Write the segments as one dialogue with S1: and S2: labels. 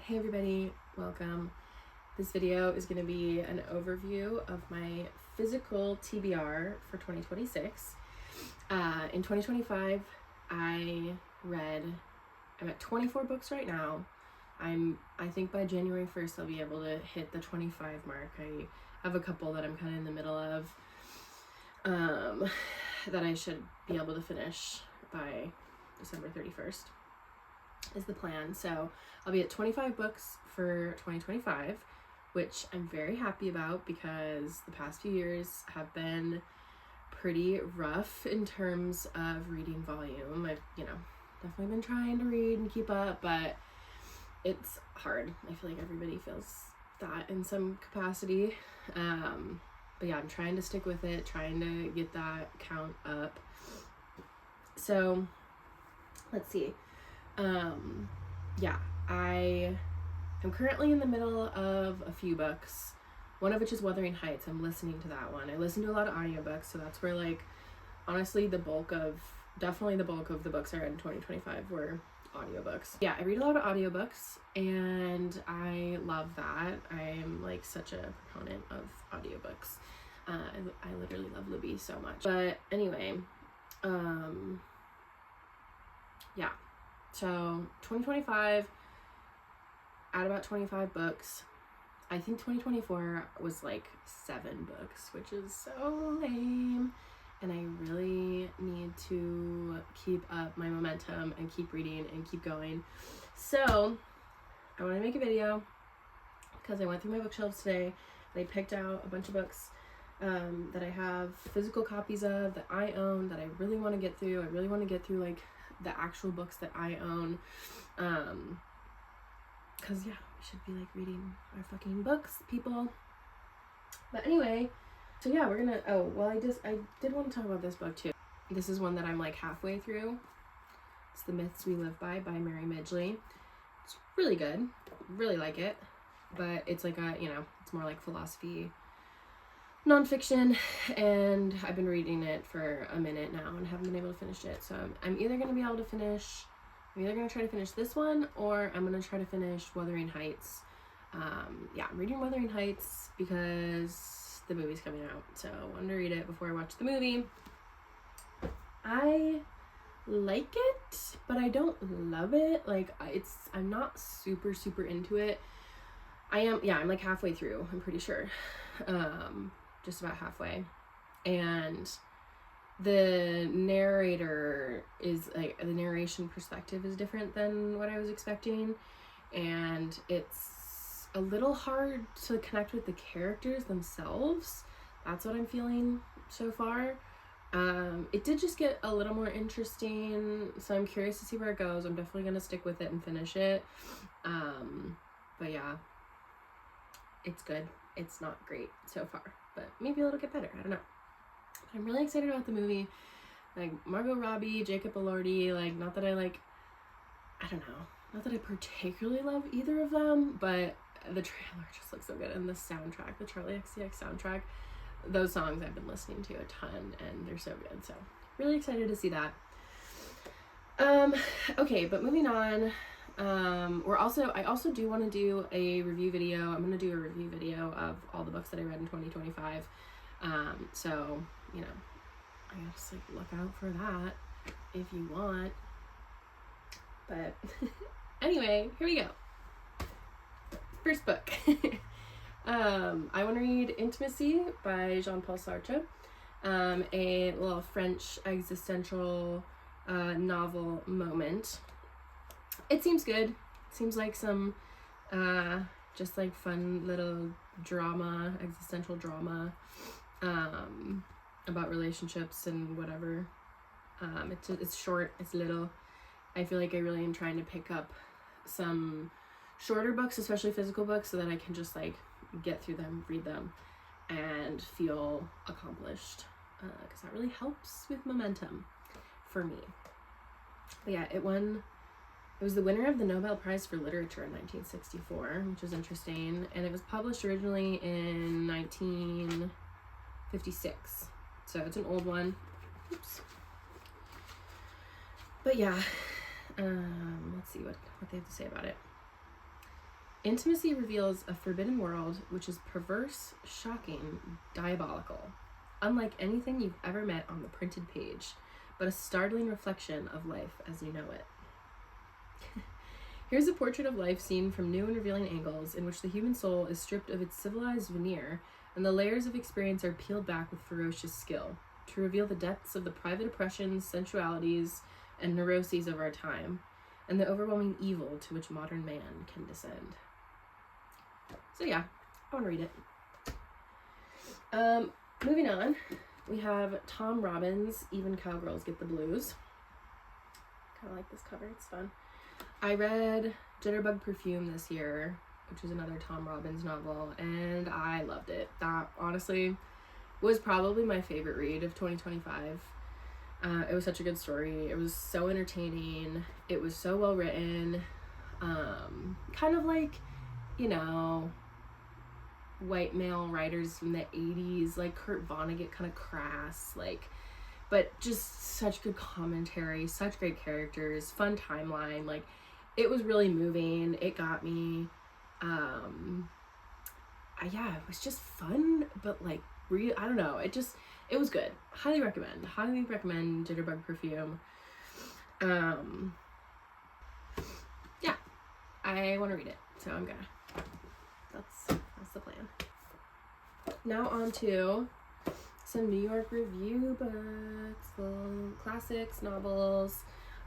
S1: Hey everybody, welcome. This video is going to be an overview of my physical TBR for 2026. In 2025, I'm at 24 books right now. I think by January 1st, I'll be able to hit the 25 mark. I have a couple that I'm kind of in the middle of that I should be able to finish by December 31st is the plan. So I'll be at 25 books for 2025, which I'm very happy about because the past few years have been pretty rough in terms of reading volume. I've, definitely been trying to read and keep up, but it's hard. I feel like everybody feels that in some capacity. But yeah, I'm trying to stick with it, trying to get that count up. So let's see. I'm currently in the middle of a few books, one of which is Wuthering Heights. I'm listening to that one. I listen to a lot of audiobooks, so that's where, honestly, definitely the bulk of the books I read in 2025 were audiobooks. Yeah, I read a lot of audiobooks, and I love that. I am, such a proponent of audiobooks. I literally love Libby so much. But anyway, yeah. So 2025, at about 25 books. I think 2024 was 7 books, which is so lame. And I really need to keep up my momentum and keep reading and keep going. So I want to make a video because I went through my bookshelves today and I picked out a bunch of books that I have physical copies of, that I own, that I really want to get through. I really want to get through the actual books that I own, because we should be reading our fucking books, people. But anyway, so yeah, we're gonna, I did want to talk about this book too. This is one that I'm halfway through. It's The Myths We Live By Mary Midgley. It's really good, really like it, but it's it's more philosophy nonfiction, and I've been reading it for a minute now and haven't been able to finish it. So I'm either going to try to finish this one, or I'm going to try to finish Wuthering Heights. I'm reading Wuthering Heights because the movie's coming out, so I wanted to read it before I watch the movie. I like it, but I don't love it. I'm not super into it. I'm halfway through, I'm pretty sure. Just about halfway, and the narrator is the narration perspective is different than what I was expecting, and it's a little hard to connect with the characters themselves. That's what I'm feeling so far. It did just get a little more interesting, so I'm curious to see where it goes. I'm definitely gonna stick with it and finish it. But yeah, it's good. It's not great so far, but maybe it'll get better. I don't know. I'm really excited about the movie. Margot Robbie, Jacob Elordi, not that I not that I particularly love either of them, but the trailer just looks so good. And the soundtrack, the Charlie XCX soundtrack, those songs I've been listening to a ton, and they're so good. So really excited to see that. Okay, but moving on. I also do want to do a review video. I'm going to do a review video of all the books that I read in 2025. So, I guess look out for that if you want. But anyway, here we go. First book. I want to read Intimacy by Jean-Paul Sartre, a little French existential novel moment. It seems good. Seems like some just fun little drama, existential drama, about relationships and whatever. It's short, it's little. I feel like I really am trying to pick up some shorter books, especially physical books, so that I can just get through them, read them, and feel accomplished, because that really helps with momentum for me. But yeah, it was the winner of the Nobel Prize for Literature in 1964, which is interesting, and it was published originally in 1956, so it's an old one. Oops. But yeah, let's see what they have to say about it. Intimacy reveals a forbidden world which is perverse, shocking, diabolical, unlike anything you've ever met on the printed page, but a startling reflection of life as you know it. Here's a portrait of life seen from new and revealing angles, in which the human soul is stripped of its civilized veneer, and the layers of experience are peeled back with ferocious skill, to reveal the depths of the private oppressions, sensualities, and neuroses of our time, and the overwhelming evil to which modern man can descend. So yeah, I want to read it. Moving on, we have Tom Robbins' Even Cowgirls Get the Blues. Kind of like this cover, it's fun. I read Jitterbug Perfume this year, which is another Tom Robbins novel, and I loved it. That honestly was probably my favorite read of 2025. It was such a good story. It was so entertaining. It was so well written. Kind of like, you know, white male writers from the 80s, like Kurt Vonnegut, kind of crass, like, but just such good commentary, such great characters, fun timeline. Like, it was really moving. It got me. Yeah, it was just fun, but like, I don't know. It was good. Highly recommend Jitterbug Perfume. Yeah, I want to read it, so I'm gonna. That's the plan. Now on to some New York Review books, well, classics, novels.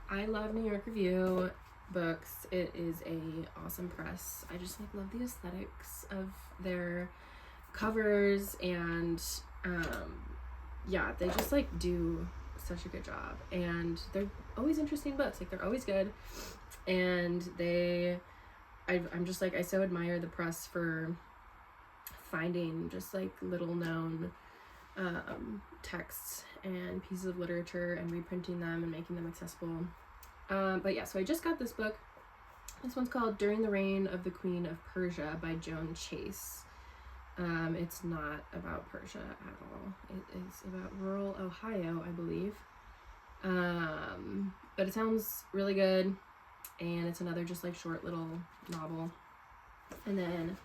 S1: I love New York Review books. It is a awesome press. I just like love the aesthetics of their covers, and yeah, they just like do such a good job, and they're always interesting books. Like, they're always good, and I'm just like, I so admire the press for finding just like little known texts and pieces of literature and reprinting them and making them accessible. But yeah, so I just got this book. This one's called During the Reign of the Queen of Persia by Joan Chase. It's not about Persia at all. It is about rural Ohio, I believe. But it sounds really good, and it's another just like short little novel. And then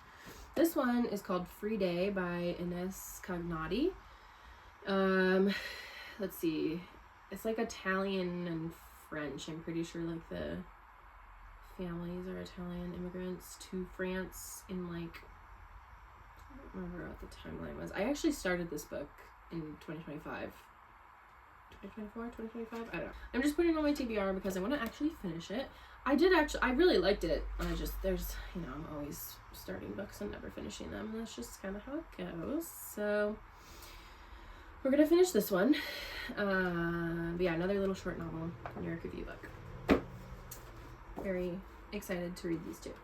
S1: this one is called Free Day by Inès Cagnati. Let's see. It's like Italian and French. I'm pretty sure like the families are Italian immigrants to France in like, I don't remember what the timeline was. I actually started this book in 2025. 2024, 2025? I don't know. I'm just putting it on my TBR because I want to actually finish it. I really liked it. There's, you know, I'm always starting books and never finishing them, and that's just kind of how it goes. So we're gonna finish this one. But yeah, another little short novel, New York Review book. Very excited to read these two.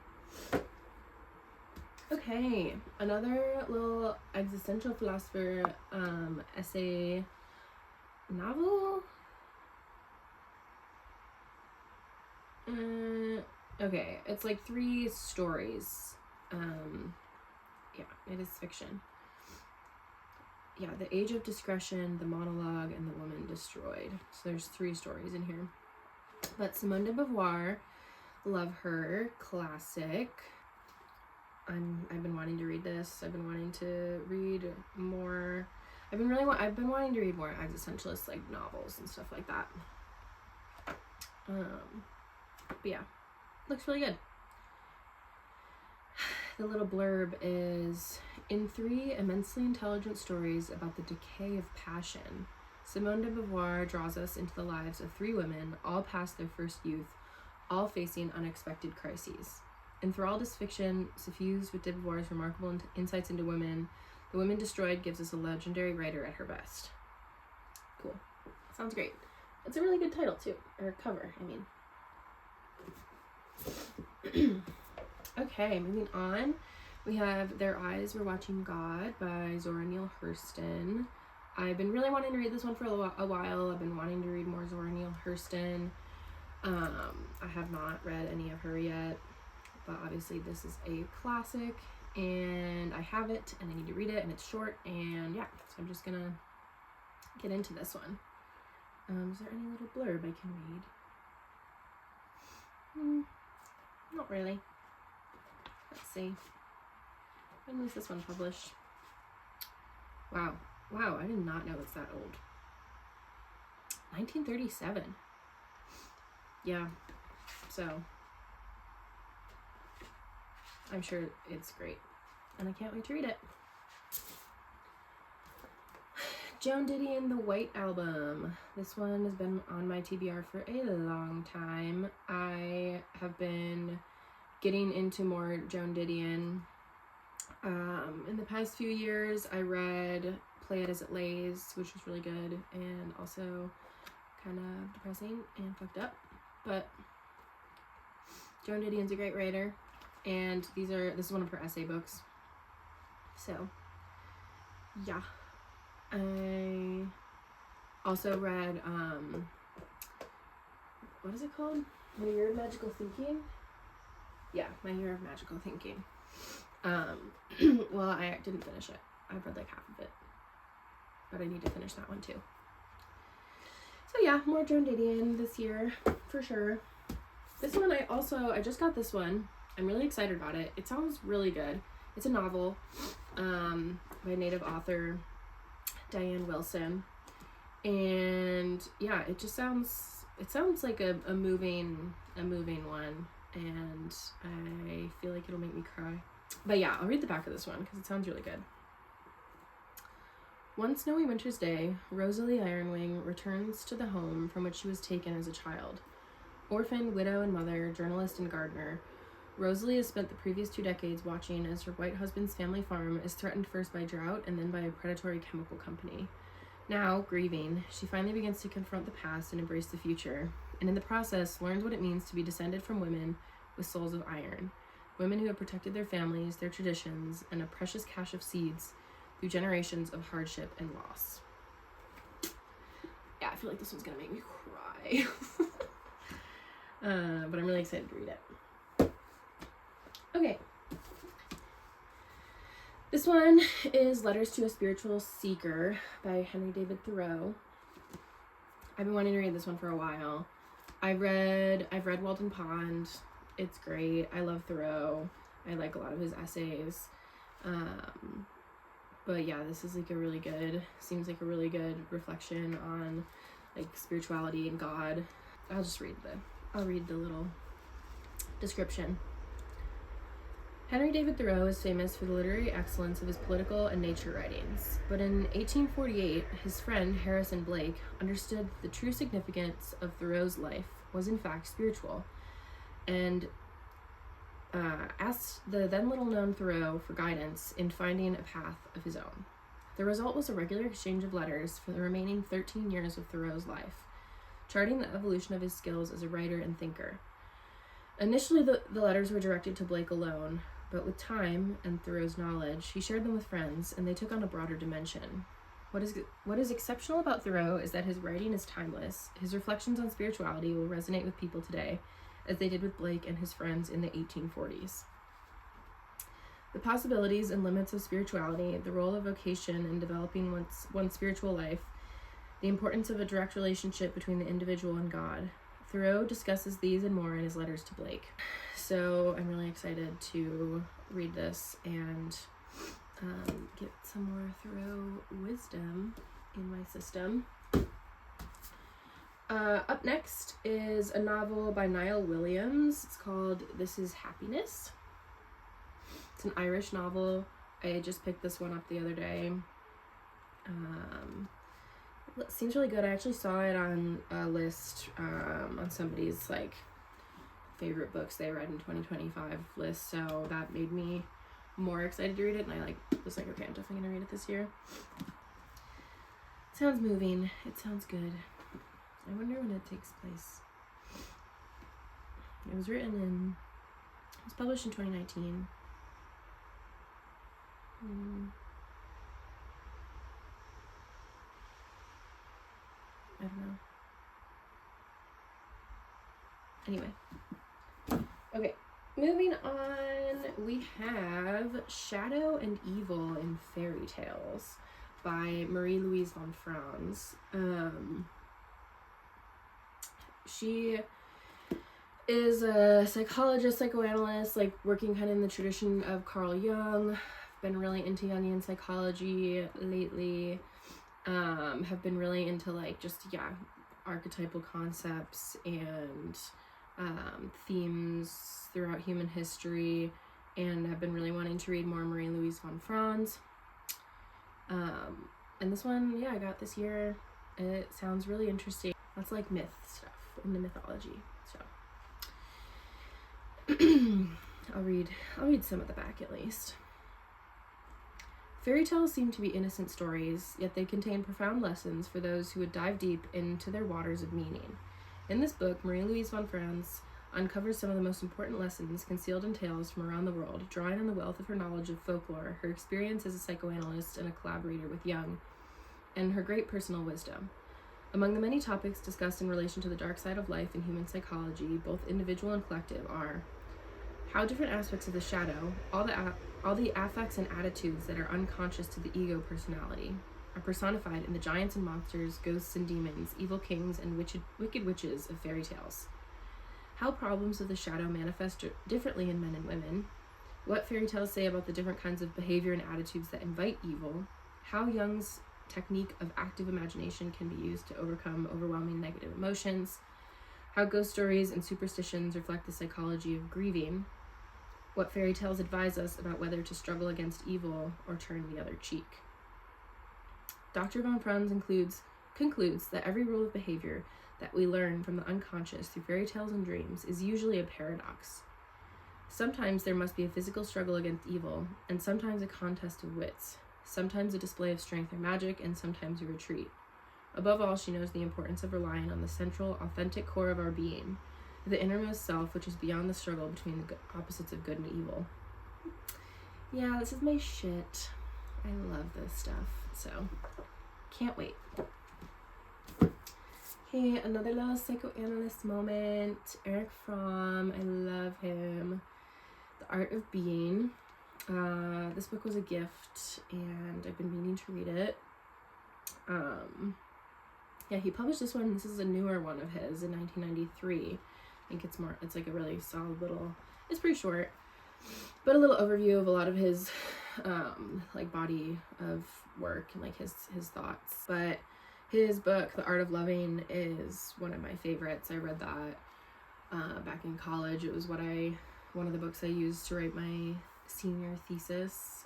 S1: Okay, another little existential philosopher essay novel. Okay, it's like 3 stories. Yeah, it is fiction. Yeah, The Age of Discretion, The Monologue, and The Woman Destroyed. So there's 3 stories in here. But Simone de Beauvoir, love her, classic. I've been wanting to read this. I've been wanting to read more. I've been wanting to read more existentialist like novels and stuff like that. But yeah, looks really good. The little blurb is, in 3 immensely intelligent stories about the decay of passion, Simone de Beauvoir draws us into the lives of 3 women, all past their first youth, all facing unexpected crises. Enthralled as fiction, suffused with de Beauvoir's remarkable insights into women, The Woman Destroyed gives us a legendary writer at her best. Cool. Sounds great. It's a really good title, too. Or cover, I mean. Okay, moving on. We have Their Eyes Were Watching God by Zora Neale Hurston. I've been really wanting to read this one for a while. I've been wanting to read more Zora Neale Hurston. I have not read any of her yet, but obviously this is a classic, and I have it, and I need to read it, and it's short, and yeah, so I'm just gonna get into this one. Is there any little blurb I can read? Not really. Let's see. When was this one published? Wow. Wow, I did not know it's that old. 1937. Yeah. So, I'm sure it's great. And I can't wait to read it. Joan Didion, The White Album. This one has been on my TBR for a long time. I have been getting into more Joan Didion. In the past few years, I read Play It As It Lays, which was really good and also kind of depressing and fucked up. But Joan Didion's a great writer, and this is one of her essay books. So, yeah. I also read, what is it called? My Year of Magical Thinking? Yeah, My Year of Magical Thinking. Well, I didn't finish it. I've read like half of it, but I need to finish that one too. So yeah, more Joan Didion this year, for sure. This one I just got this one. I'm really excited about it. It sounds really good. It's a novel, by a native author, Diane Wilson. And yeah, it sounds like a moving one, and I feel like it'll make me cry. But yeah, I'll read the back of this one because it sounds really good. One snowy winter's day, Rosalie Ironwing returns to the home from which she was taken as a child. Orphaned, widow and mother, journalist and gardener, Rosalie has spent the previous 2 decades watching as her white husband's family farm is threatened first by drought and then by a predatory chemical company. Now, grieving, she finally begins to confront the past and embrace the future, and in the process learns what it means to be descended from women with souls of iron, women who have protected their families, their traditions, and a precious cache of seeds through generations of hardship and loss. Yeah, I feel like this one's gonna make me cry. But I'm really excited to read it. Okay. This one is Letters to a Spiritual Seeker by Henry David Thoreau. I've been wanting to read this one for a while. I've read Walden Pond. It's great. I love Thoreau. I like a lot of his essays. But yeah, this is seems like a really good reflection on like spirituality and God. I'll read the little description. Henry David Thoreau is famous for the literary excellence of his political and nature writings, but in 1848, his friend Harrison Blake understood that the true significance of Thoreau's life was in fact spiritual, and asked the then little-known Thoreau for guidance in finding a path of his own. The result was a regular exchange of letters for the remaining 13 years of Thoreau's life, charting the evolution of his skills as a writer and thinker. Initially, the letters were directed to Blake alone, but with time and Thoreau's knowledge, he shared them with friends, and they took on a broader dimension. What is exceptional about Thoreau is that his writing is timeless. His reflections on spirituality will resonate with people today, as they did with Blake and his friends in the 1840s. The possibilities and limits of spirituality, the role of vocation in developing one's spiritual life, the importance of a direct relationship between the individual and God. Thoreau discusses these and more in his letters to Blake. So I'm really excited to read this and get some more Thoreau wisdom in my system. Up next is a novel by Niall Williams. It's called This Is Happiness. It's an Irish novel. I just picked this one up the other day. It seems really good. I actually saw it on a list on somebody's like favorite books they read in 2025 list, so that made me more excited to read it, and I was like, okay, I'm definitely gonna read it this year. It sounds moving. It sounds good. I wonder when it takes place. It was published in 2019. I don't know. Anyway. Okay. Moving on, we have Shadow and Evil in Fairy Tales by Marie-Louise von Franz. She is a psychologist, psychoanalyst, like working kind of in the tradition of Carl Jung. I've been really into Jungian psychology lately. Have been really into like just, archetypal concepts and themes throughout human history, and I've been really wanting to read more Marie-Louise von Franz. And this one, I got this year. It sounds really interesting. That's like myth stuff, in the mythology. So I'll read some at the back at least. Fairy tales seem to be innocent stories, yet they contain profound lessons for those who would dive deep into their waters of meaning. In this book, Marie-Louise von Franz uncovers some of the most important lessons concealed in tales from around the world, drawing on the wealth of her knowledge of folklore, her experience as a psychoanalyst and a collaborator with Jung, and her great personal wisdom. Among the many topics discussed in relation to the dark side of life in human psychology, both individual and collective, are how different aspects of the shadow, all the affects and attitudes that are unconscious to the ego personality, are personified in the giants and monsters, ghosts and demons, evil kings, and wicked witches of fairy tales. How problems of the shadow manifest differently in men and women, what fairy tales say about the different kinds of behavior and attitudes that invite evil, how Jung's technique of active imagination can be used to overcome overwhelming negative emotions, how ghost stories and superstitions reflect the psychology of grieving, what fairy tales advise us about whether to struggle against evil or turn the other cheek. Dr. von Franz concludes that every rule of behavior that we learn from the unconscious through fairy tales and dreams is usually a paradox. Sometimes there must be a physical struggle against evil, and sometimes a contest of wits, sometimes a display of strength or magic, and sometimes a retreat. Above all, she knows the importance of relying on the central, authentic core of our being, the innermost self, which is beyond the struggle between the opposites of good and evil. Yeah, this is my shit. I love this stuff, so can't wait. Okay, another little psychoanalyst moment. Erich Fromm, I love him. The Art of Being. This book was a gift, and I've been meaning to read it. He published this one. This is a newer one of his in 1993. I think it's like a really solid little, it's pretty short, but a little overview of a lot of his like body of work and like his thoughts. But his book, The Art of Loving, is one of my favorites. I read that back in college. It was one of the books I used to write my senior thesis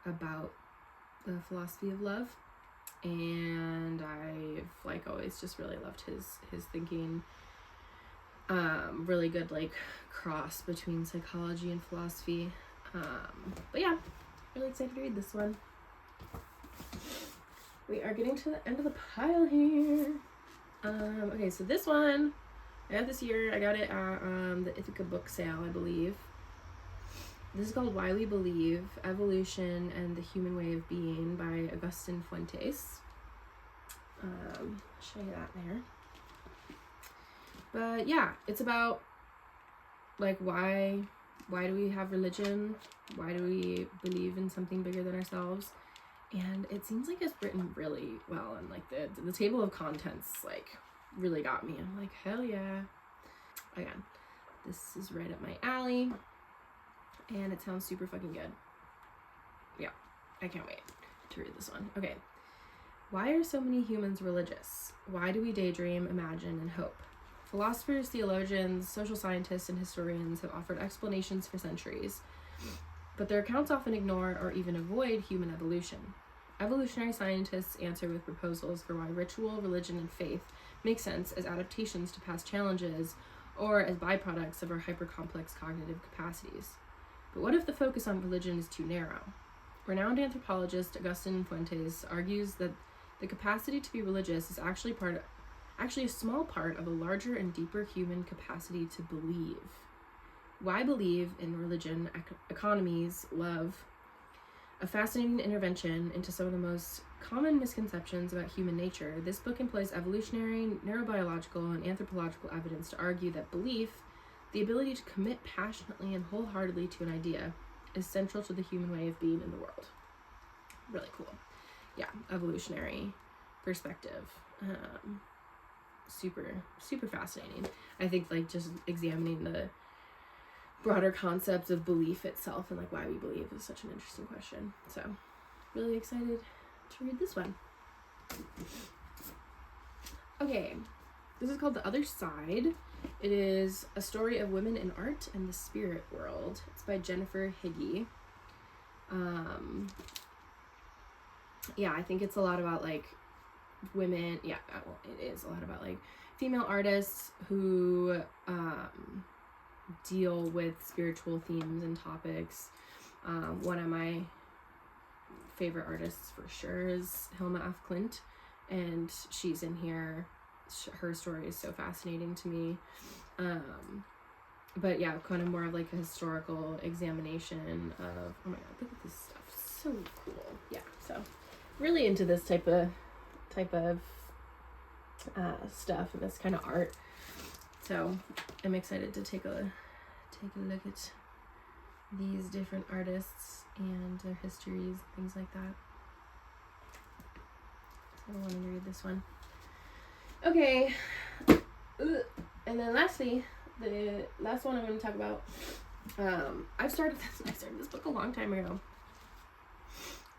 S1: about the philosophy of love. And I've like always just really loved his thinking. Really good like cross between psychology and philosophy. But yeah, really excited to read this one. We are getting to the end of the pile here. Okay, so this one I got this year. I got it at the Ithaca book sale, I believe. This is called Why We Believe, Evolution and the Human Way of Being by Augustín Fuentes. I'll show you that there. But yeah, it's about like why do we have religion? Why do we believe in something bigger than ourselves? And it seems like it's written really well, and like the table of contents like really got me. I'm like, hell yeah. Again, this is right up my alley, and it sounds super fucking good. Yeah, I can't wait to read this one. Okay. Why are so many humans religious? Why do we daydream, imagine, and hope? Philosophers, theologians, social scientists, and historians have offered explanations for centuries, but their accounts often ignore or even avoid human evolution. Evolutionary scientists answer with proposals for why ritual, religion, and faith make sense as adaptations to past challenges or as byproducts of our hypercomplex cognitive capacities. But what if the focus on religion is too narrow? Renowned anthropologist Augustín Fuentes argues that the capacity to be religious is actually a small part of a larger and deeper human capacity to believe. Why believe in religion, economies, love? A fascinating intervention into some of the most common misconceptions about human nature, this book employs evolutionary, neurobiological, and anthropological evidence to argue that belief, the ability to commit passionately and wholeheartedly to an idea, is central to the human way of being in the world. Really cool. Yeah, evolutionary perspective. super, super fascinating. I think like just examining the broader concepts of belief itself and like why we believe is such an interesting question. So really excited to read this one. Okay, this is called The Other Side. It is a story of women in art and the spirit world. It's by Jennifer Higgie. Yeah, I think it's a lot about like women. Yeah, well, it is a lot about like female artists who deal with spiritual themes and topics. One of my favorite artists for sure is Hilma af Klint, and she's in here. Her story is so fascinating to me. But yeah, kind of more of like a historical examination of, oh my god, look at this stuff, so cool. Yeah, so really into this type of stuff and this kind of art. So I'm excited to take a look at these different artists and their histories, things like that. So I wanted to read this one. Okay, and then lastly, the last one I'm going to talk about, I started this book a long time ago,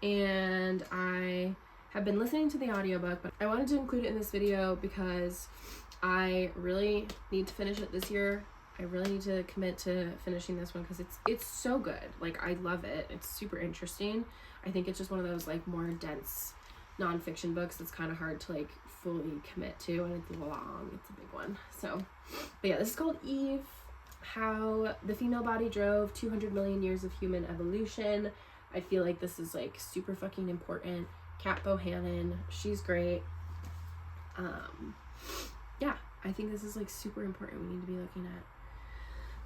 S1: and I have been listening to the audiobook, but I wanted to include it in this video because I really need to finish it this year. I really need to commit to finishing this one because it's so good. Like, I love it. It's super interesting. I think it's just one of those like more dense nonfiction books that's kind of hard to like fully commit to, and it's long. It's a big one. So, but yeah, this is called Eve, How the Female Body Drove 200 Million Years of Human Evolution. I feel like this is like super fucking important. Kat Bohannon, she's great. Yeah, I think this is like super important. We need to be looking at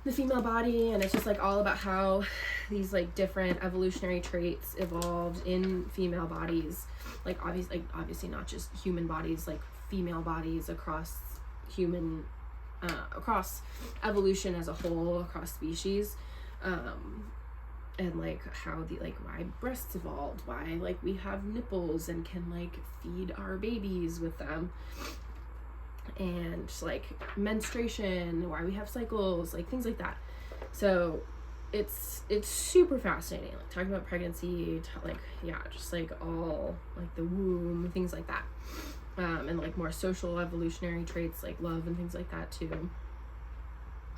S1: the female body, and it's just like all about how these like different evolutionary traits evolved in female bodies, like obviously not just human bodies, like female bodies across human across evolution as a whole, across species, and like how the like why breasts evolved, why like we have nipples and can like feed our babies with them, and like menstruation, why we have cycles, like things like that. So it's super fascinating, like talking about pregnancy, like yeah, just like all like the womb, things like that, and like more social evolutionary traits like love and things like that too.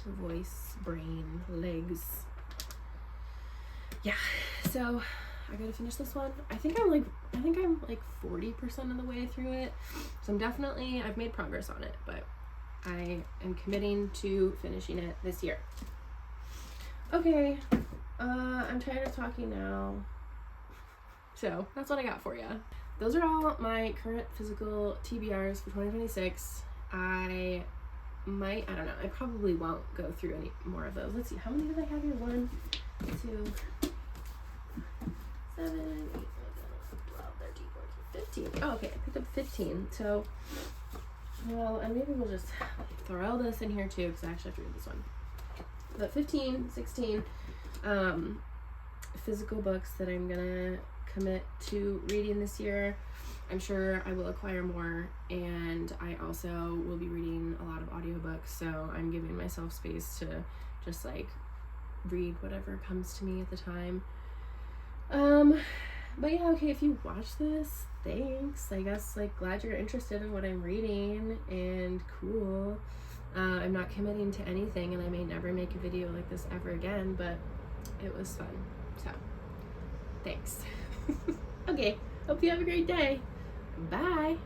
S1: Voice, brain, legs. Yeah, so I gotta finish this one. I think I'm like 40% of the way through it. So I've made progress on it, but I am committing to finishing it this year. Okay, I'm tired of talking now. So that's what I got for you. Those are all my current physical TBRs for 2026. I don't know, I probably won't go through any more of those. Let's see, how many did I have here? 1, 2, 7, 8, 9, 10, 12, 13, 14, 15. Oh, okay, I picked up 15. So, well, and maybe we'll just throw all this in here too, because I actually have to read this one. But 15, 16 physical books that I'm gonna commit to reading this year. I'm sure I will acquire more, and I also will be reading a lot of audiobooks, so I'm giving myself space to just like read whatever comes to me at the time. But yeah, okay, if you watch this, thanks. I guess like glad you're interested in what I'm reading, and cool. I'm not committing to anything, and I may never make a video like this ever again, but it was fun. So thanks. Okay, hope you have a great day. Bye.